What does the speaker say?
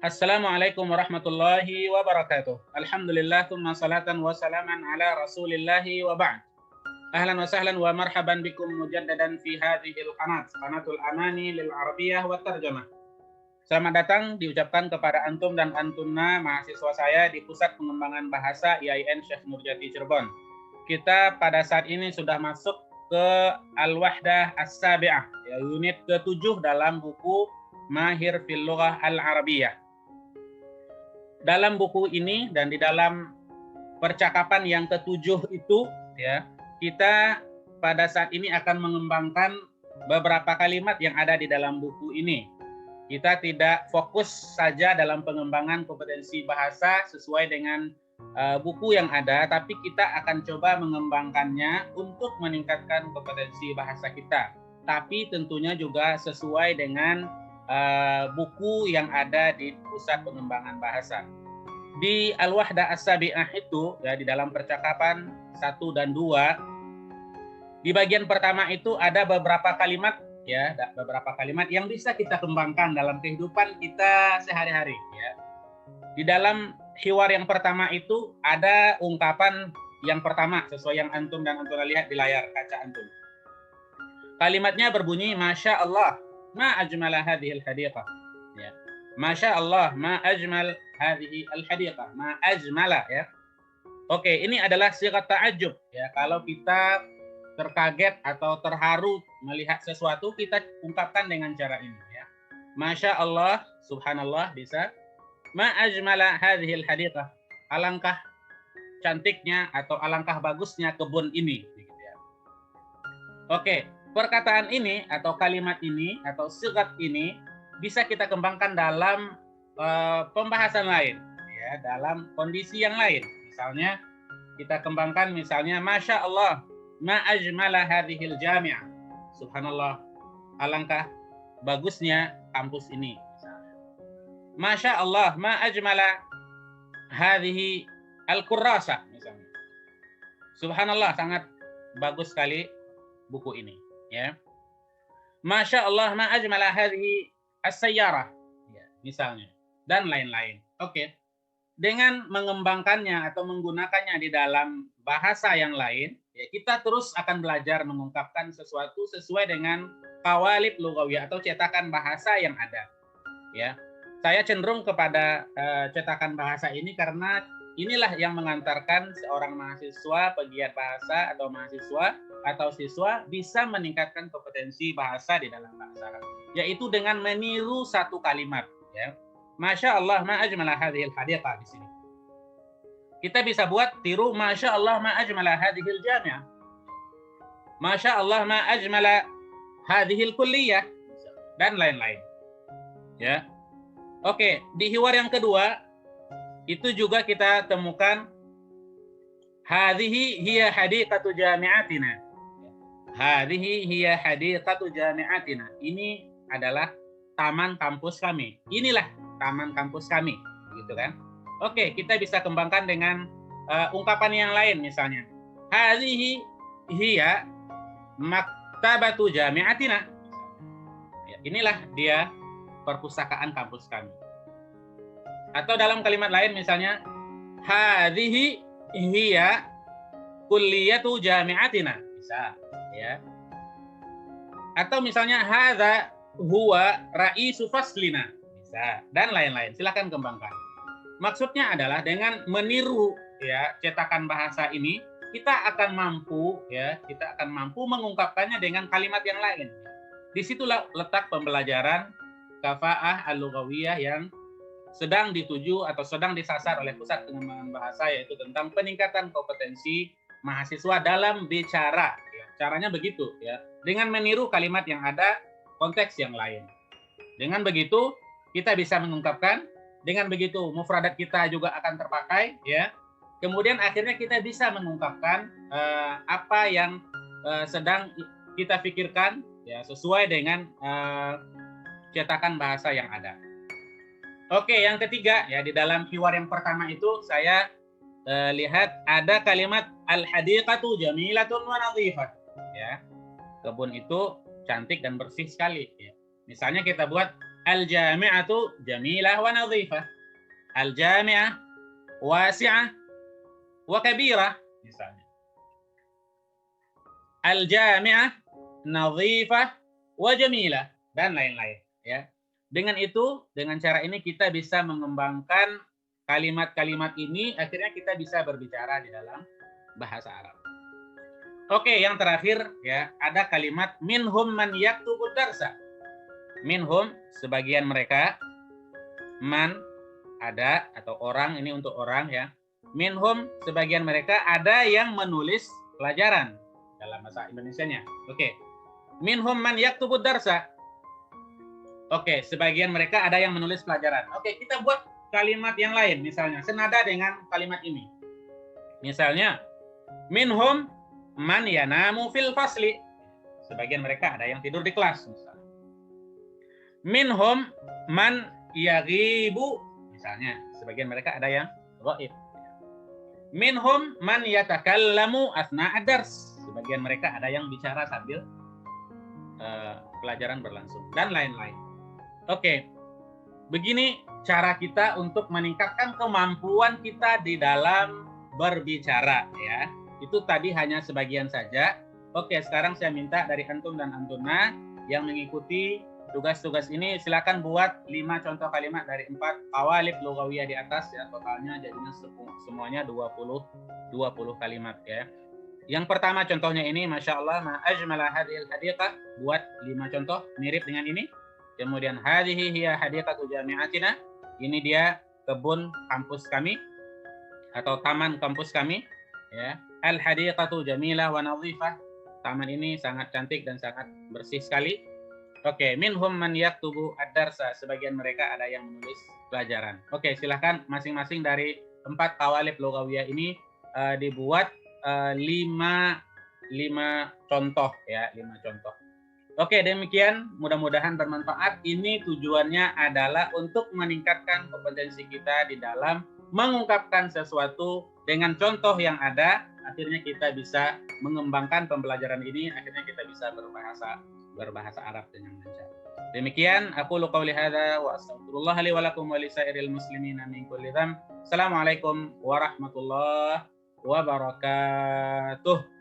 Assalamualaikum warahmatullahi wabarakatuh. Alhamdulillah, thumma salatan wa salaman ala rasulillahi wa ba'd. Ahlan wa sahlan wa marhaban bikum mujaddadan fi hadhil qanatul amani lil arabiyah wa tarjamah. Selamat datang diucapkan kepada antum dan antumna mahasiswa saya di Pusat Pengembangan Bahasa IAIN Syekh Nurjati Cirebon. Kita pada saat ini sudah masuk ke Al-Wahdah As-Sabi'ah, ya, unit ke-7 dalam buku Mahir fil Lughah Al-Arabiyah. Dalam buku ini dan di dalam percakapan yang ke-7 itu, ya, kita pada saat ini akan mengembangkan beberapa kalimat yang ada di dalam buku ini. Kita tidak fokus saja dalam pengembangan kompetensi bahasa sesuai dengan buku yang ada, tapi kita akan coba mengembangkannya untuk meningkatkan kompetensi bahasa kita. Tapi tentunya juga sesuai dengan buku yang ada di Pusat Pengembangan Bahasa. Di Al-Wahdah As-Sabi'ah itu, ya, di dalam percakapan 1 dan 2, di bagian pertama itu ada beberapa kalimat, ya, beberapa kalimat yang bisa kita kembangkan dalam kehidupan kita sehari-hari, ya. Di dalam hiwar yang pertama itu ada ungkapan yang pertama sesuai yang antum dan antum lihat di layar kaca antum. Kalimatnya berbunyi, Masya Allah, ma ajmala hadhil hadiqah. Ya. Masya Allah, ma ajmal hadhihi al-hadiqah. Ma ajmala, ya. Oke, ini adalah sigat ta'ajub, ya. Kalau kita terkaget atau terharu melihat sesuatu, kita ungkapkan dengan cara ini, ya. Masya Allah, subhanallah, bisa. Ma ajmala hadhil hadiqah. Alangkah cantiknya atau alangkah bagusnya kebun ini, gitu, ya. Oke, perkataan ini atau kalimat ini atau sigat ini bisa kita kembangkan dalam pembahasan lain, ya, dalam kondisi yang lain. Misalnya kita kembangkan misalnya, Masya Allah, ma ajmala hadhil jami'ah. Subhanallah, alangkah bagusnya kampus ini. Masya Allah, ma ajmala hadhihi al-kurrasa, misalnya. Subhanallah, sangat bagus sekali buku ini, ya. Masya Allah, ma ajmala hadhihi as-sayyarah, ya, misalnya, dan lain-lain. Oke. Dengan mengembangkannya atau menggunakannya di dalam bahasa yang lain, ya, kita terus akan belajar mengungkapkan sesuatu sesuai dengan qawalib lughawiyah atau cetakan bahasa yang ada, ya. Saya cenderung kepada cetakan bahasa ini karena inilah yang mengantarkan seorang mahasiswa pegiat bahasa atau mahasiswa atau siswa bisa meningkatkan kompetensi bahasa di dalam bahasa Arab, yaitu dengan meniru satu kalimat, ya. Masya Allah, ma ajmala hadhil hadiqah di sini. Kita bisa buat tiru Masya Allah, ma ajmala hadhil jami'ah. Masya Allah, ma ajmala hadhil kulliyah, dan lain-lain, ya. Oke, di hiwar yang kedua itu juga kita temukan hadhihi hiya hadiqatu jami'atina. Hadhihi hiya hadiqatu jami'atina. Ini adalah taman kampus kami. Inilah taman kampus kami, gitu kan? Oke, kita bisa kembangkan dengan ungkapan yang lain, misalnya hadhihi hiya maktabatu jami'atina. Ya, inilah dia perpustakaan kampus kami. Atau dalam kalimat lain misalnya hadhihi hiya kulliyatu jami'atina, bisa, ya. Atau misalnya hadza huwa ra'isu faslina, bisa, dan lain-lain. Silakan kembangkan. Maksudnya adalah dengan meniru, ya, cetakan bahasa ini, kita akan mampu, ya, kita akan mampu mengungkapkannya dengan kalimat yang lain. Disitulah letak pembelajaran kafa'ah al-lughawiyah yang sedang dituju atau sedang disasar oleh Pusat Pengembangan Bahasa, yaitu tentang peningkatan kompetensi mahasiswa dalam bicara, ya. Caranya begitu, ya, dengan meniru kalimat yang ada konteks yang lain. Dengan begitu kita bisa mengungkapkan, dengan begitu mufradat kita juga akan terpakai, ya. Kemudian akhirnya kita bisa mengungkapkan apa yang sedang kita pikirkan, ya, sesuai dengan cetakan bahasa yang ada. Oke, yang ketiga, ya, di dalam hiwar yang pertama itu saya lihat ada kalimat al-hadiqatu jamilatun wa nadhifah, ya. Kebun itu cantik dan bersih sekali, ya. Misalnya kita buat Al-jami'atu jamilah wa nadhifah. Al-jami'ah wasi'ah wa kabirah misalnya. Al-jami'ah nadhifah wa jamilah dan lain-lain ya. Dengan itu, dengan cara ini kita bisa mengembangkan kalimat-kalimat ini, akhirnya kita bisa berbicara di dalam bahasa Arab. Oke, yang terakhir ya, ada kalimat minhum man yaktubu darsa. Minhum sebagian mereka, man ada atau orang, ini untuk orang ya. Minhum sebagian mereka ada yang menulis pelajaran dalam bahasa Indonesianya. Oke. Minhum man yaktubu darsa. Oke, sebagian mereka ada yang menulis pelajaran. Oke, kita buat kalimat yang lain misalnya senada dengan kalimat ini. Misalnya minhum man yanamu fil fasli. Sebagian mereka ada yang tidur di kelas misalnya. Minhum man yaghibu misalnya. Sebagian mereka ada yang ghaib. Minhum man yatakallamu asna'a dars. Sebagian mereka ada yang bicara sambil pelajaran berlangsung dan lain-lain. Oke, begini cara kita untuk meningkatkan kemampuan kita di dalam berbicara ya. Itu tadi hanya sebagian saja. Oke, sekarang saya minta dari antum dan antuna yang mengikuti tugas-tugas ini silakan buat 5 contoh kalimat dari 4 qawalib lughawiyah di atas ya. Totalnya jadinya semuanya 20 kalimat ya. Yang pertama contohnya ini, Masya Allah, ma ajmala hadhil hadiqah, buat 5 contoh mirip dengan ini. Kemudian hadhihi hiya hadiqatu jami'atina, ini dia kebun kampus kami atau taman kampus kami ya. Al hadiqatu jamilah wa nadhifah, taman ini sangat cantik dan sangat bersih sekali. Oke, minhum man yaktubu ad-darsa, sebagian mereka ada yang menulis pelajaran. Oke, silahkan masing-masing dari 4 qawalib lughawiyah ini dibuat 5 contoh ya, 5 contoh. Oke, demikian mudah-mudahan bermanfaat. Ini tujuannya adalah untuk meningkatkan kompetensi kita di dalam mengungkapkan sesuatu dengan contoh yang ada. Akhirnya kita bisa mengembangkan pembelajaran ini, akhirnya kita bisa berbahasa Arab dengan lancar. Demikian aku qouli hadza wa astaghfirullah li wa lakum wa lisairil muslimina min kulli dzamb. Assalamualaikum warahmatullahi wabarakatuh.